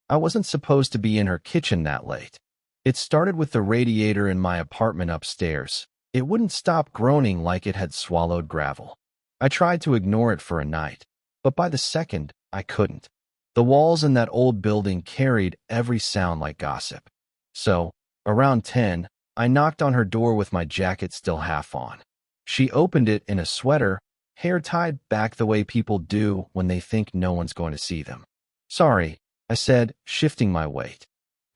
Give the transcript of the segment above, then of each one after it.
I wasn't supposed to be in her kitchen that late. It started with the radiator in my apartment upstairs. It wouldn't stop groaning like it had swallowed gravel. I tried to ignore it for a night, but by the second, I couldn't. The walls in that old building carried every sound like gossip. So, around 10, I knocked on her door with my jacket still half on. She opened it in a sweater, hair tied back the way people do when they think no one's going to see them. "Sorry," I said, shifting my weight.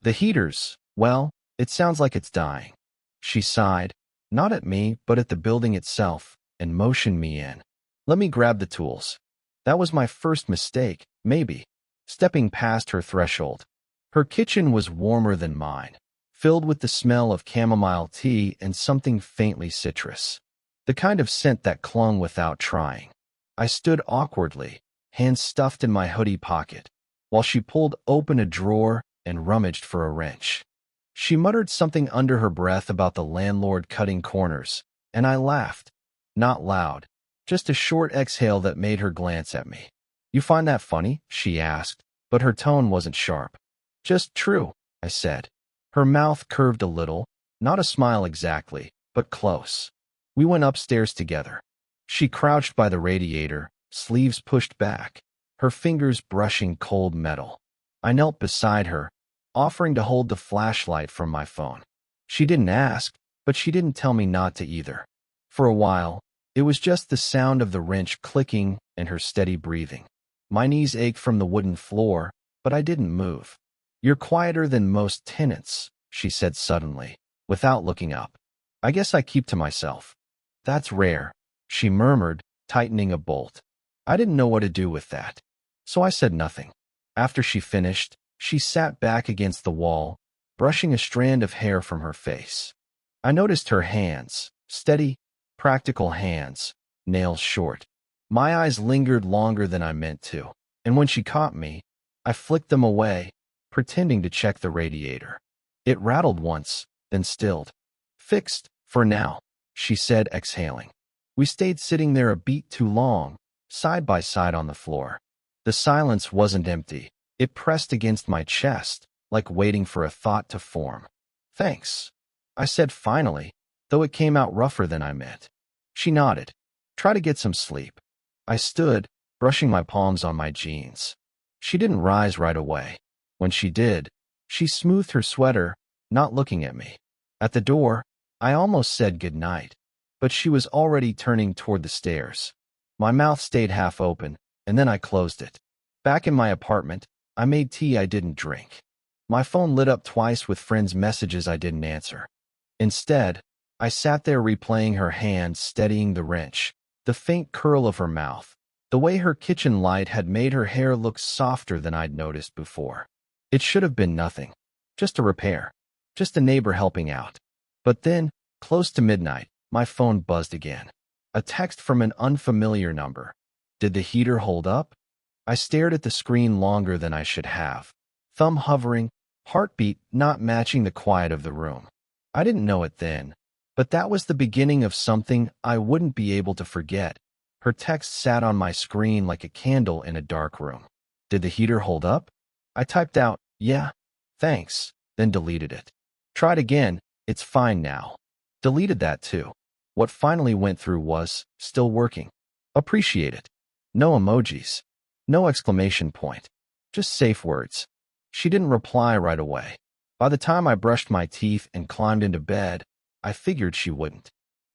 "The heaters, well, it sounds like it's dying." She sighed, not at me, but at the building itself, and motioned me in. "Let me grab the tools." That was my first mistake, maybe, stepping past her threshold. Her kitchen was warmer than mine, filled with the smell of chamomile tea and something faintly citrus, the kind of scent that clung without trying. I stood awkwardly, hands stuffed in my hoodie pocket, while she pulled open a drawer and rummaged for a wrench. She muttered something under her breath about the landlord cutting corners, and I laughed. Not loud, just a short exhale that made her glance at me. "You find that funny?" she asked, but her tone wasn't sharp. "Just true," I said. Her mouth curved a little, not a smile exactly, but close. We went upstairs together. She crouched by the radiator, sleeves pushed back, her fingers brushing cold metal. I knelt beside her, offering to hold the flashlight from my phone. She didn't ask, but she didn't tell me not to either. For a while, it was just the sound of the wrench clicking and her steady breathing. My knees ached from the wooden floor, but I didn't move. "You're quieter than most tenants," she said suddenly, without looking up. "I guess I keep to myself." "That's rare," she murmured, tightening a bolt. I didn't know what to do with that, so I said nothing. After she finished, she sat back against the wall, brushing a strand of hair from her face. I noticed her hands, steady, practical hands, nails short. My eyes lingered longer than I meant to, and when she caught me, I flicked them away, pretending to check the radiator. It rattled once, then stilled. "Fixed, for now," she said, exhaling. We stayed sitting there a beat too long, side by side on the floor. The silence wasn't empty. It pressed against my chest, like waiting for a thought to form. "Thanks," I said finally, though it came out rougher than I meant. She nodded. "Try to get some sleep." I stood, brushing my palms on my jeans. She didn't rise right away. When she did, she smoothed her sweater, not looking at me. At the door, I almost said goodnight, but she was already turning toward the stairs. My mouth stayed half open, and then I closed it. Back in my apartment, I made tea I didn't drink. My phone lit up twice with friends' messages I didn't answer. Instead, I sat there replaying her hand steadying the wrench, the faint curl of her mouth, the way her kitchen light had made her hair look softer than I'd noticed before. It should have been nothing. Just a repair. Just a neighbor helping out. But then, close to midnight, my phone buzzed again. A text from an unfamiliar number. Did the heater hold up? I stared at the screen longer than I should have. Thumb hovering, heartbeat not matching the quiet of the room. I didn't know it then, but that was the beginning of something I wouldn't be able to forget. Her text sat on my screen like a candle in a dark room. Did the heater hold up? I typed out, "Yeah, thanks," then deleted it. Tried again, "It's fine now." Deleted that too. What finally went through was, "Still working. Appreciate it." No emojis. No exclamation point. Just safe words. She didn't reply right away. By the time I brushed my teeth and climbed into bed, I figured she wouldn't.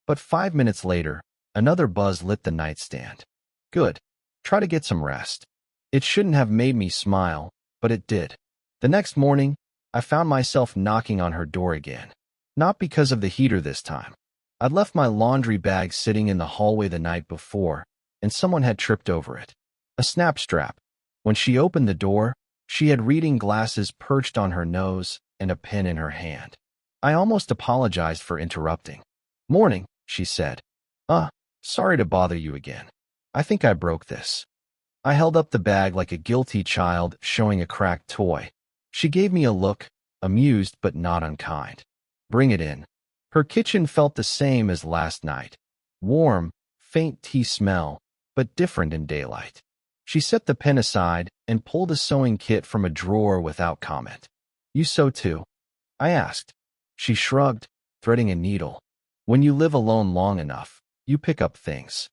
But 5 minutes later, another buzz lit the nightstand. Good. Try to get some rest. It shouldn't have made me smile, but it did. The next morning, I found myself knocking on her door again. Not because of the heater this time. I'd left my laundry bag sitting in the hallway the night before, and someone had tripped over it. A snap strap. When she opened the door, she had reading glasses perched on her nose and a pen in her hand. I almost apologized for interrupting. "Morning," she said. Sorry to bother you again. I think I broke this." I held up the bag like a guilty child showing a cracked toy. She gave me a look, amused but not unkind. "Bring it in." Her kitchen felt the same as last night. Warm, faint tea smell, but different in daylight. She set the pen aside and pulled a sewing kit from a drawer without comment. You sew too? I asked. She shrugged, threading a needle. When you live alone long enough, you pick up things.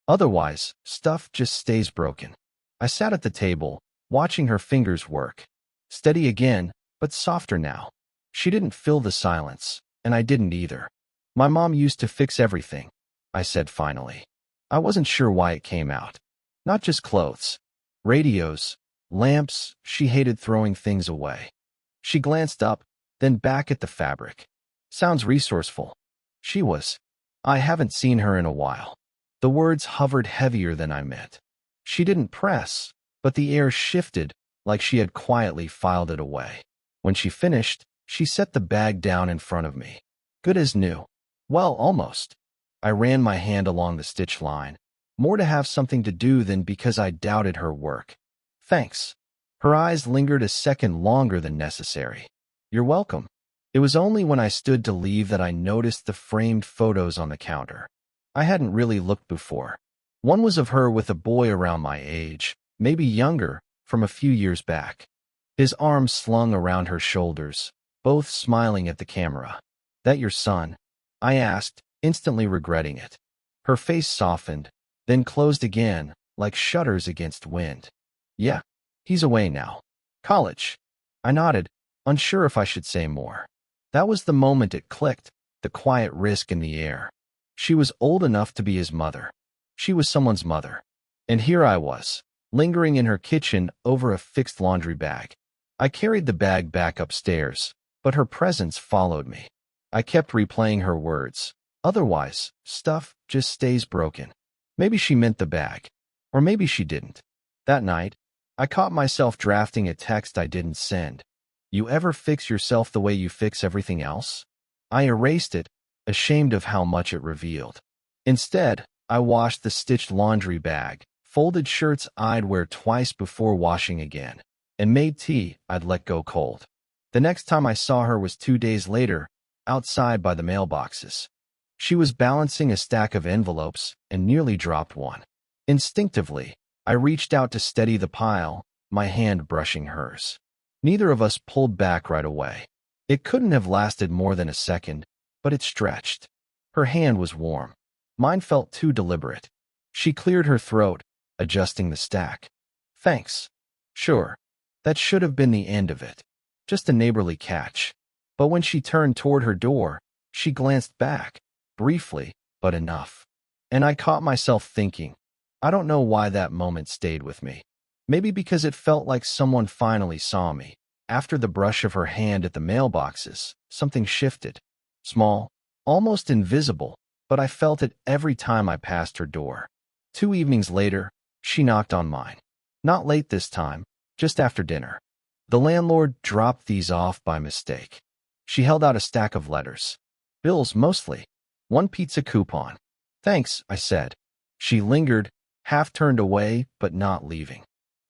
Otherwise, stuff just stays broken. I sat at the table, watching her fingers work. Steady again, but softer now. She didn't fill the silence, and I didn't either. My mom used to fix everything, I said finally. I wasn't sure why it came out. Not just clothes. Radios, lamps, she hated throwing things away. She glanced up, then back at the fabric. Sounds resourceful. She was. I haven't seen her in a while. The words hovered heavier than I meant. She didn't press, but the air shifted like she had quietly filed it away. When she finished, she set the bag down in front of me. Good as new. Well, almost. I ran my hand along the stitch line, more to have something to do than because I doubted her work. Thanks. Her eyes lingered a second longer than necessary. You're welcome. It was only when I stood to leave that I noticed the framed photos on the counter. I hadn't really looked before. One was of her with a boy around my age, maybe younger, from a few years back. His arms slung around her shoulders, both smiling at the camera. That your son? I asked, instantly regretting it. Her face softened, then closed again, like shutters against wind. Yeah, he's away now. College. I nodded, unsure if I should say more. That was the moment it clicked, the quiet risk in the air. She was old enough to be his mother. She was someone's mother. And here I was, lingering in her kitchen over a fixed laundry bag. I carried the bag back upstairs, but her presence followed me. I kept replaying her words. Otherwise, stuff just stays broken. Maybe she meant the bag. Or maybe she didn't. That night, I caught myself drafting a text I didn't send. You ever fix yourself the way you fix everything else? I erased it, ashamed of how much it revealed. Instead, I washed the stitched laundry bag, folded shirts I'd wear twice before washing again, and made tea I'd let go cold. The next time I saw her was 2 days later, outside by the mailboxes. She was balancing a stack of envelopes and nearly dropped one. Instinctively, I reached out to steady the pile, my hand brushing hers. Neither of us pulled back right away. It couldn't have lasted more than a second, but it stretched. Her hand was warm. Mine felt too deliberate. She cleared her throat, adjusting the stack. Thanks. Sure. That should have been the end of it. Just a neighborly catch. But when she turned toward her door, she glanced back, briefly, but enough. And I caught myself thinking, I don't know why that moment stayed with me. Maybe because it felt like someone finally saw me. After the brush of her hand at the mailboxes, something shifted. Small, almost invisible, but I felt it every time I passed her door. 2 evenings later, she knocked on mine. Not late this time, just after dinner. The landlord dropped these off by mistake. She held out a stack of letters. Bills, mostly. 1 pizza coupon. Thanks, I said. She lingered, half turned away, but not leaving.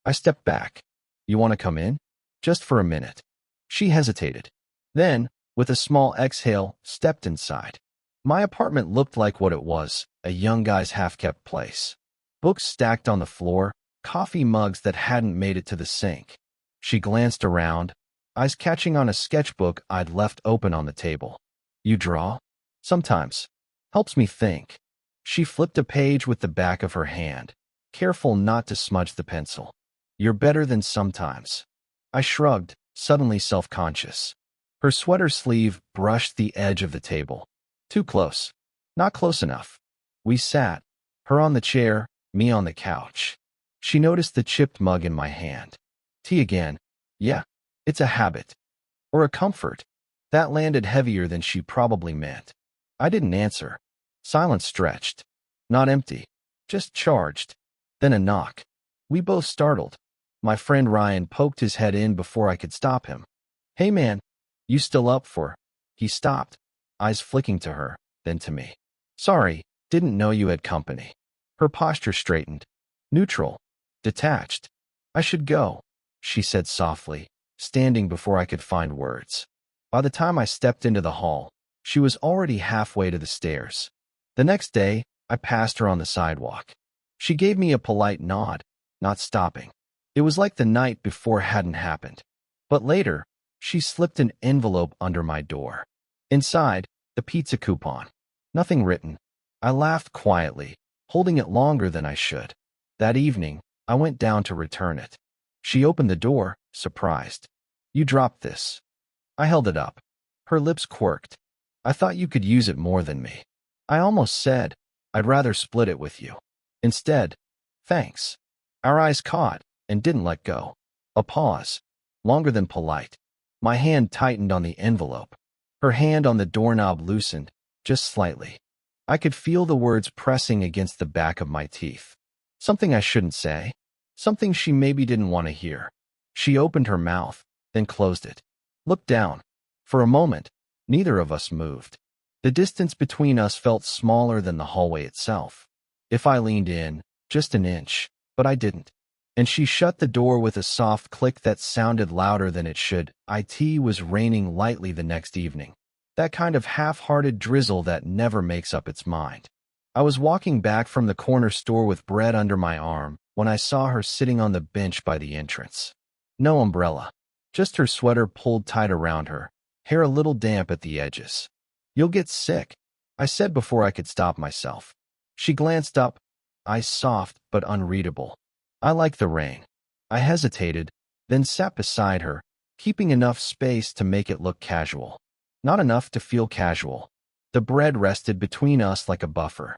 I stepped back. You want to come in? Just for a minute. She hesitated. Then, with a small exhale, stepped inside. My apartment looked like what it was, a young guy's half-kept place. Books stacked on the floor, coffee mugs that hadn't made it to the sink. She glanced around, eyes catching on a sketchbook I'd left open on the table. You draw? Sometimes. Helps me think. She flipped a page with the back of her hand, careful not to smudge the pencil. You're better than sometimes. I shrugged, suddenly self-conscious. Her sweater sleeve brushed the edge of the table. Too close. Not close enough. We sat, her on the chair, me on the couch. She noticed the chipped mug in my hand. Tea again. Yeah, it's a habit. Or a comfort. That landed heavier than she probably meant. I didn't answer. Silence stretched. Not empty. Just charged. Then a knock. We both startled. My friend Ryan poked his head in before I could stop him. Hey man, you still up for? He stopped, eyes flicking to her, then to me. Sorry, didn't know you had company. Her posture straightened. Neutral. Detached. I should go, she said softly, standing before I could find words. By the time I stepped into the hall, she was already halfway to the stairs. The next day, I passed her on the sidewalk. She gave me a polite nod, not stopping. It was like the night before hadn't happened. But later, she slipped an envelope under my door. Inside, the pizza coupon. Nothing written. I laughed quietly, holding it longer than I should. That evening, I went down to return it. She opened the door, surprised. "You dropped this." I held it up. Her lips quirked. "I thought you could use it more than me." I almost said, "I'd rather split it with you." Instead, "Thanks." Our eyes caught and didn't let go. A pause, longer than polite. My hand tightened on the envelope. Her hand on the doorknob loosened, just slightly. I could feel the words pressing against the back of my teeth. Something I shouldn't say. Something she maybe didn't want to hear. She opened her mouth, then closed it. Looked down. For a moment, neither of us moved. The distance between us felt smaller than the hallway itself. If I leaned in, just an inch, but I didn't. And she shut the door with a soft click that sounded louder than it should. It was raining lightly the next evening. That kind of half-hearted drizzle that never makes up its mind. I was walking back from the corner store with bread under my arm when I saw her sitting on the bench by the entrance. No umbrella. Just her sweater pulled tight around her, hair a little damp at the edges. "You'll get sick," I said before I could stop myself. She glanced up, eyes soft but unreadable. "I like the rain." I hesitated, then sat beside her, keeping enough space to make it look casual. Not enough to feel casual. The bread rested between us like a buffer.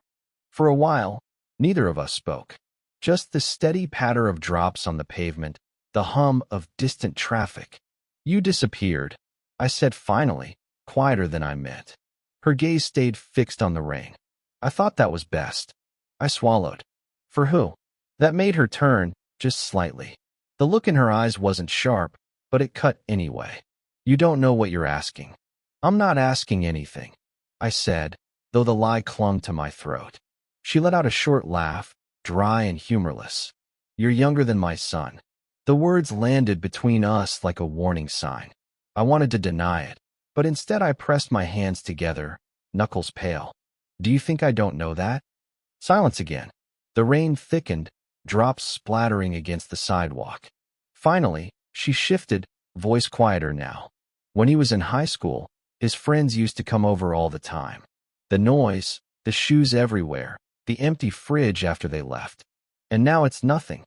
For a while, neither of us spoke. Just the steady patter of drops on the pavement, the hum of distant traffic. "You disappeared," I said finally, quieter than I meant. Her gaze stayed fixed on the rain. I thought that was best. I swallowed. "For who?" That made her turn, just slightly. The look in her eyes wasn't sharp, but it cut anyway. "You don't know what you're asking." "I'm not asking anything," I said, though the lie clung to my throat. She let out a short laugh, dry and humorless. "You're younger than my son." The words landed between us like a warning sign. I wanted to deny it, but instead I pressed my hands together, knuckles pale. "Do you think I don't know that?" Silence again. The rain thickened, drops splattering against the sidewalk. Finally, she shifted, voice quieter now. "When he was in high school, his friends used to come over all the time. The noise, the shoes everywhere, the empty fridge after they left. And now it's nothing.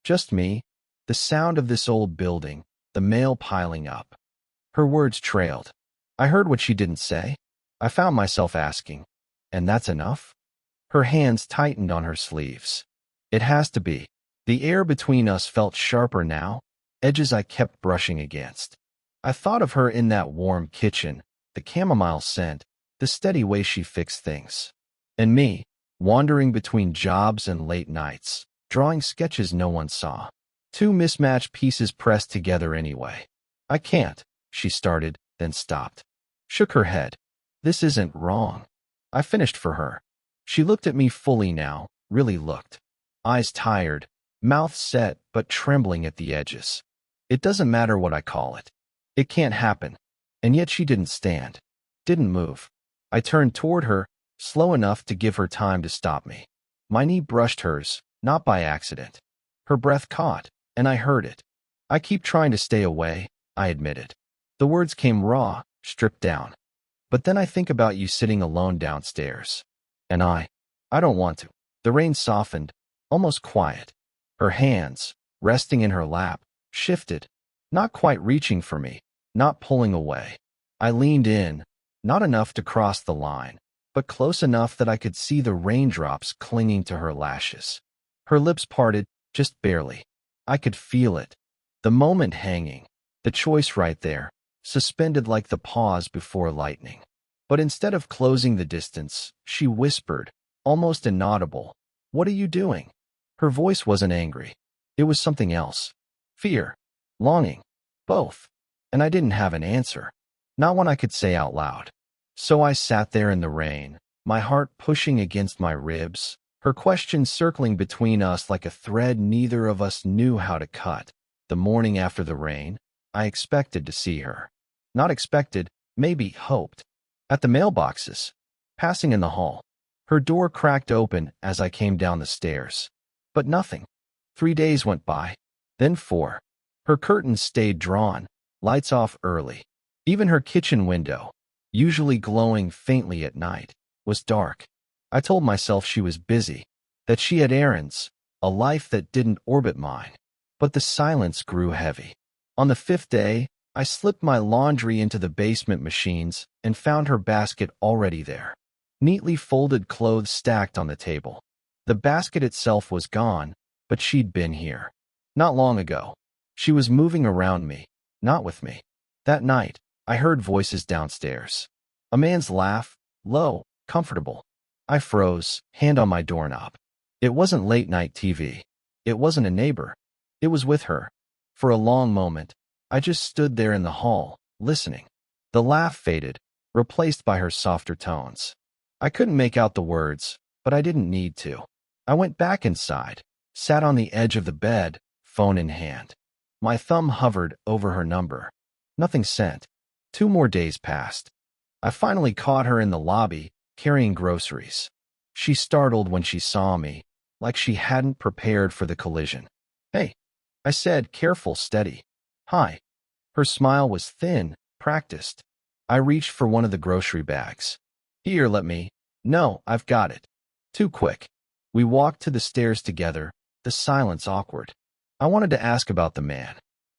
Just me, the sound of this old building, the mail piling up." Her words trailed. I heard what she didn't say. I found myself asking, "And that's enough?" Her hands tightened on her sleeves. "It has to be." The air between us felt sharper now, edges I kept brushing against. I thought of her in that warm kitchen, the chamomile scent, the steady way she fixed things. And me, wandering between jobs and late nights, drawing sketches no one saw. Two mismatched pieces pressed together anyway. "I can't," she started, then stopped. Shook her head. "This isn't wrong." I finished for her. She looked at me fully now, really looked. Eyes tired, mouth set but trembling at the edges. "It doesn't matter what I call it. It can't happen." And yet she didn't stand. Didn't move. I turned toward her, slow enough to give her time to stop me. My knee brushed hers, not by accident. Her breath caught, and I heard it. "I keep trying to stay away," I admitted. The words came raw, stripped down. "But then I think about you sitting alone downstairs. And I don't want to." The rain softened, almost quiet. Her hands, resting in her lap, shifted, not quite reaching for me, not pulling away. I leaned in, not enough to cross the line, but close enough that I could see the raindrops clinging to her lashes. Her lips parted, just barely. I could feel it. The moment hanging, the choice right there, suspended like the pause before lightning. But instead of closing the distance, she whispered, almost inaudible, "What are you doing?" Her voice wasn't angry. It was something else. Fear. Longing. Both. And I didn't have an answer. Not one I could say out loud. So I sat there in the rain, my heart pushing against my ribs, her question circling between us like a thread neither of us knew how to cut. The morning after the rain, I expected to see her. Not expected, maybe hoped. At the mailboxes. Passing in the hall. Her door cracked open as I came down the stairs. But nothing. 3 days went by, then 4. Her curtains stayed drawn, lights off early. Even her kitchen window, usually glowing faintly at night, was dark. I told myself she was busy, that she had errands, a life that didn't orbit mine. But the silence grew heavy. On the 5th day, I slipped my laundry into the basement machines and found her basket already there. Neatly folded clothes stacked on the table. The basket itself was gone, but she'd been here. Not long ago. She was moving around me, not with me. That night, I heard voices downstairs. A man's laugh, low, comfortable. I froze, hand on my doorknob. It wasn't late-night TV. It wasn't a neighbor. It was with her. For a long moment, I just stood there in the hall, listening. The laugh faded, replaced by her softer tones. I couldn't make out the words, but I didn't need to. I went back inside, sat on the edge of the bed, phone in hand. My thumb hovered over her number. Nothing sent. 2 more days passed. I finally caught her in the lobby, carrying groceries. She startled when she saw me, like she hadn't prepared for the collision. "Hey," I said, careful, steady. "Hi." Her smile was thin, practiced. I reached for one of the grocery bags. "Here, let me." "No, I've got it." Too quick. We walked to the stairs together, the silence awkward. I wanted to ask about the man.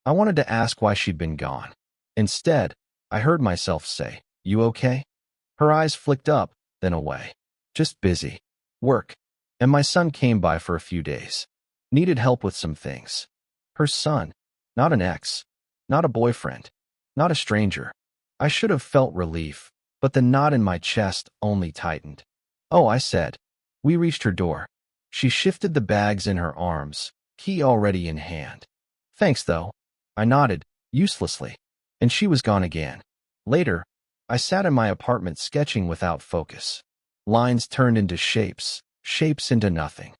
I wanted to ask why she'd been gone. Instead, I heard myself say, "You okay?" Her eyes flicked up, then away. "Just busy. Work." And my son came by for a few days. Needed help with some things. Her son. Not an ex. Not a boyfriend. Not a stranger. I should have felt relief, but the knot in my chest only tightened. "Oh," I said. We reached her door. She shifted the bags in her arms, key already in hand. "Thanks, though." I nodded, uselessly. And she was gone again. Later, I sat in my apartment sketching without focus. Lines turned into shapes, shapes into nothing.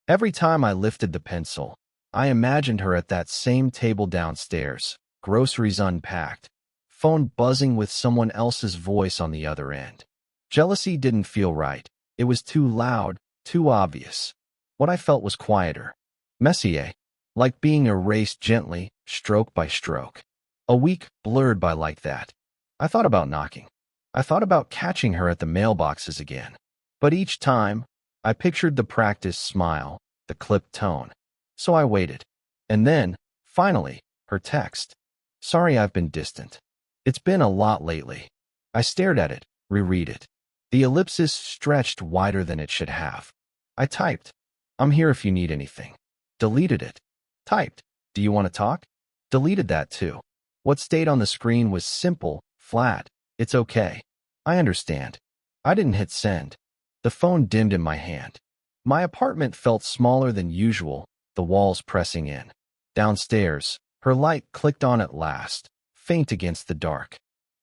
Every time I lifted the pencil, I imagined her at that same table downstairs, groceries unpacked, phone buzzing with someone else's voice on the other end. Jealousy didn't feel right. It was too loud, too obvious. What I felt was quieter. Messier, like being erased gently, stroke by stroke. A week blurred by like that. I thought about knocking. I thought about catching her at the mailboxes again. But each time, I pictured the practiced smile, the clipped tone. So I waited. And then, finally, her text. "Sorry I've been distant. It's been a lot lately." I stared at it, reread it. The ellipsis stretched wider than it should have. I typed, "I'm here if you need anything." Deleted it. Typed, "Do you want to talk?" Deleted that too. What stayed on the screen was simple, flat. "It's okay. I understand." I didn't hit send. The phone dimmed in my hand. My apartment felt smaller than usual, the walls pressing in. Downstairs, her light clicked on at last, faint against the dark.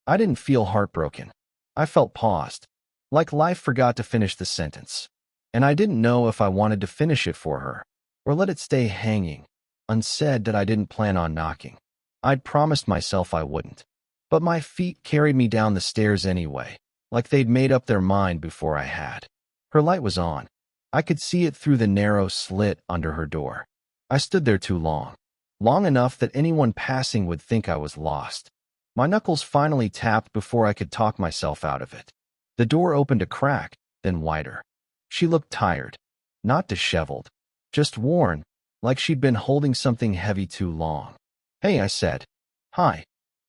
I didn't feel heartbroken. I felt paused, like life forgot to finish the sentence. And I didn't know if I wanted to finish it for her, or let it stay hanging, unsaid that I didn't plan on knocking. I'd promised myself I wouldn't. But my feet carried me down the stairs anyway, like they'd made up their mind before I had. Her light was on. I could see it through the narrow slit under her door. I stood there too long. Long enough that anyone passing would think I was lost. My knuckles finally tapped before I could talk myself out of it. The door opened a crack, then wider. She looked tired. Not disheveled. Just worn, like she'd been holding something heavy too long. "Hey," I said. "Hi."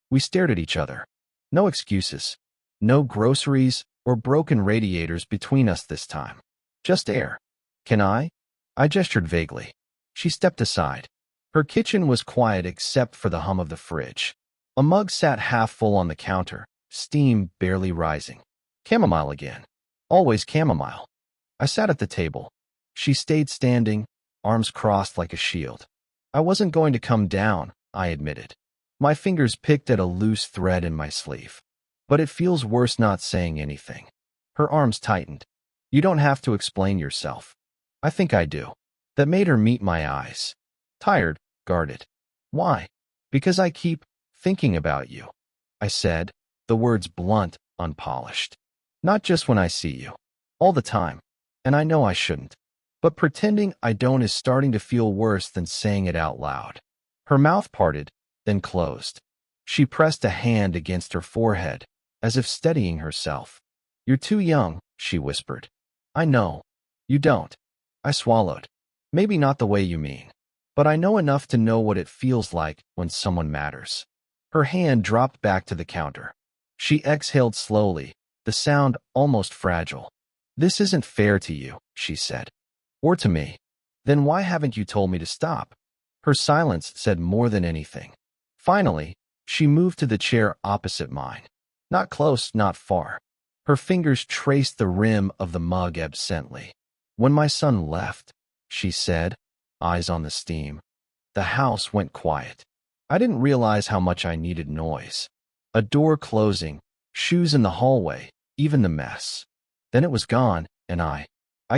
We stared at each other. No excuses. No groceries or broken radiators between us this time. Just air. "Can I?" I gestured vaguely. She stepped aside. Her kitchen was quiet except for the hum of the fridge. A mug sat half full on the counter, steam barely rising. Chamomile again. Always chamomile. I sat at the table. She stayed standing, arms crossed like a shield. I wasn't going to come down, I admitted. My fingers picked at a loose thread in my sleeve. But it feels worse not saying anything. Her arms tightened. "You don't have to explain yourself." "I think I do." That made her meet my eyes. Tired, guarded. "Why?" "Because I keep thinking about you," I said, the words blunt, unpolished. "Not just when I see you. All the time. And I know I shouldn't." But pretending I don't is starting to feel worse than saying it out loud. Her mouth parted, then closed. She pressed a hand against her forehead, as if steadying herself. "You're too young," she whispered. "I know. You don't." I swallowed. "Maybe not the way you mean. But I know enough to know what it feels like when someone matters." Her hand dropped back to the counter. She exhaled slowly, the sound almost fragile. "This isn't fair to you," she said. "Or to me. Then why haven't you told me to stop?" Her silence said more than anything. Finally, she moved to the chair opposite mine. Not close, not far. Her fingers traced the rim of the mug absently. "When my son left," she said, eyes on the steam, the house went quiet. I didn't realize how much I needed noise. A door closing, shoes in the hallway, even the mess. Then it was gone, and I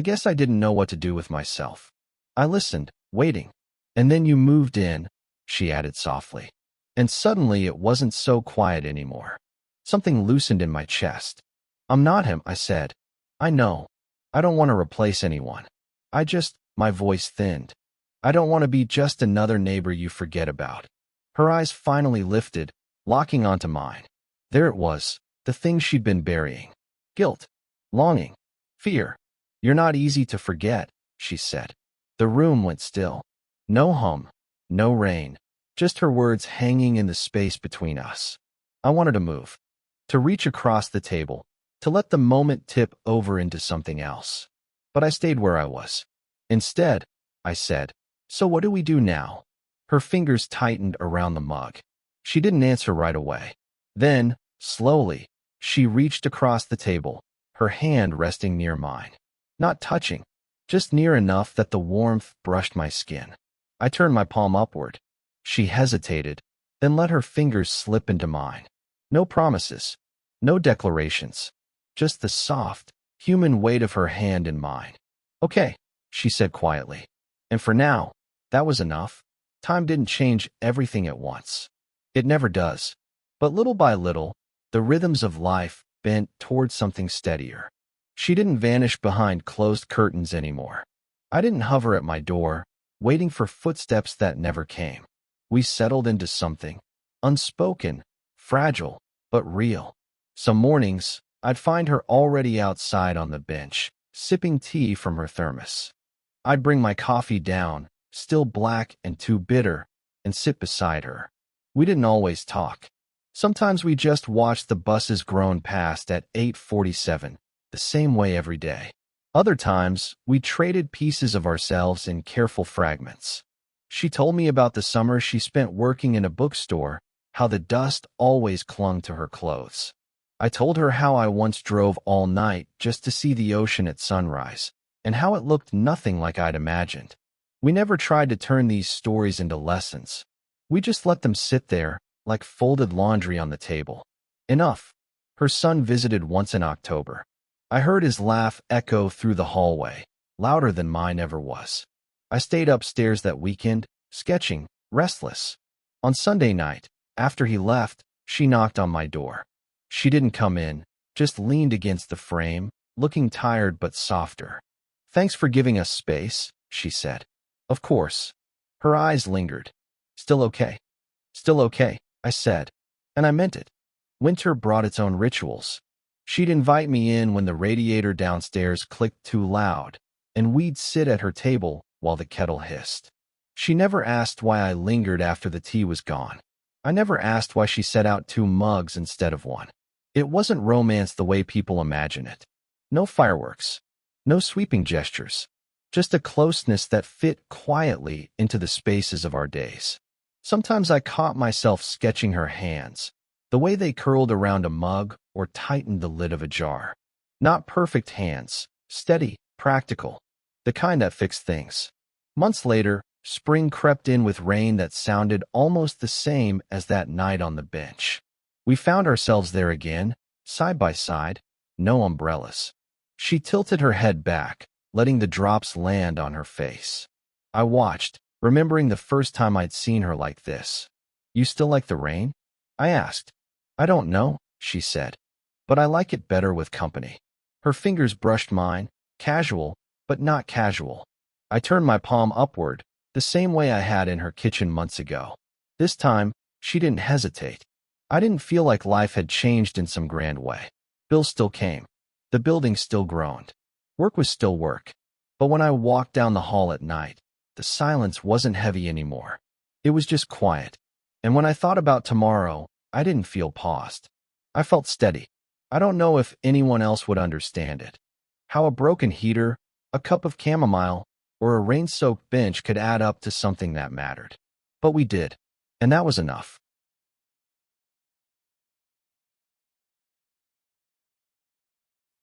guess I didn't know what to do with myself. I listened, waiting. "And then you moved in," she added softly. And suddenly it wasn't so quiet anymore. Something loosened in my chest. "I'm not him," I said. "I know. I don't want to replace anyone. My voice thinned. I don't want to be just another neighbor you forget about." Her eyes finally lifted, locking onto mine. There it was, the thing she'd been burying. Guilt, longing, fear. "You're not easy to forget," she said. The room went still. No hum, no rain, just her words hanging in the space between us. I wanted to move, to reach across the table, to let the moment tip over into something else. But I stayed where I was. Instead, I said, "So what do we do now?" Her fingers tightened around the mug. She didn't answer right away. Then, slowly, she reached across the table, her hand resting near mine. Not touching, just near enough that the warmth brushed my skin. I turned my palm upward. She hesitated, then let her fingers slip into mine. No promises, no declarations, just the soft, human weight of her hand in mine. "Okay," she said quietly. And for now, that was enough. Time didn't change everything at once. It never does. But little by little, the rhythms of life bent toward something steadier. She didn't vanish behind closed curtains anymore. I didn't hover at my door, waiting for footsteps that never came. We settled into something, unspoken, fragile, but real. Some mornings, I'd find her already outside on the bench, sipping tea from her thermos. I'd bring my coffee down, still black and too bitter, and sit beside her. We didn't always talk. Sometimes we just watched the buses groan past at 8:47, the same way every day. Other times, we traded pieces of ourselves in careful fragments. She told me about the summer she spent working in a bookstore, how the dust always clung to her clothes. I told her how I once drove all night just to see the ocean at sunrise, and how it looked nothing like I'd imagined. We never tried to turn these stories into lessons. We just let them sit there, like folded laundry on the table. Enough. Her son visited once in October. I heard his laugh echo through the hallway, louder than mine ever was. I stayed upstairs that weekend, sketching, restless. On Sunday night, after he left, she knocked on my door. She didn't come in, just leaned against the frame, looking tired but softer. "Thanks for giving us space," she said. "Of course." Her eyes lingered. "Still okay?" "Still okay," I said, and I meant it. Winter brought its own rituals. She'd invite me in when the radiator downstairs clicked too loud, and we'd sit at her table while the kettle hissed. She never asked why I lingered after the tea was gone. I never asked why she set out 2 mugs instead of 1. It wasn't romance the way people imagine it. No fireworks, no sweeping gestures, just a closeness that fit quietly into the spaces of our days. Sometimes I caught myself sketching her hands, the way they curled around a mug or tightened the lid of a jar. Not perfect hands, steady, practical, the kind that fixed things. Months later, spring crept in with rain that sounded almost the same as that night on the bench. We found ourselves there again, side by side, no umbrellas. She tilted her head back, letting the drops land on her face. I watched, remembering the first time I'd seen her like this. "You still like the rain?" I asked. "I don't know," she said, "but I like it better with company." Her fingers brushed mine, casual, but not casual. I turned my palm upward, the same way I had in her kitchen months ago. This time, she didn't hesitate. I didn't feel like life had changed in some grand way. Bills still came. The building still groaned. Work was still work. But when I walked down the hall at night, the silence wasn't heavy anymore. It was just quiet. And when I thought about tomorrow, I didn't feel paused. I felt steady. I don't know if anyone else would understand it. How a broken heater, a cup of chamomile, or a rain-soaked bench could add up to something that mattered. But we did. And that was enough.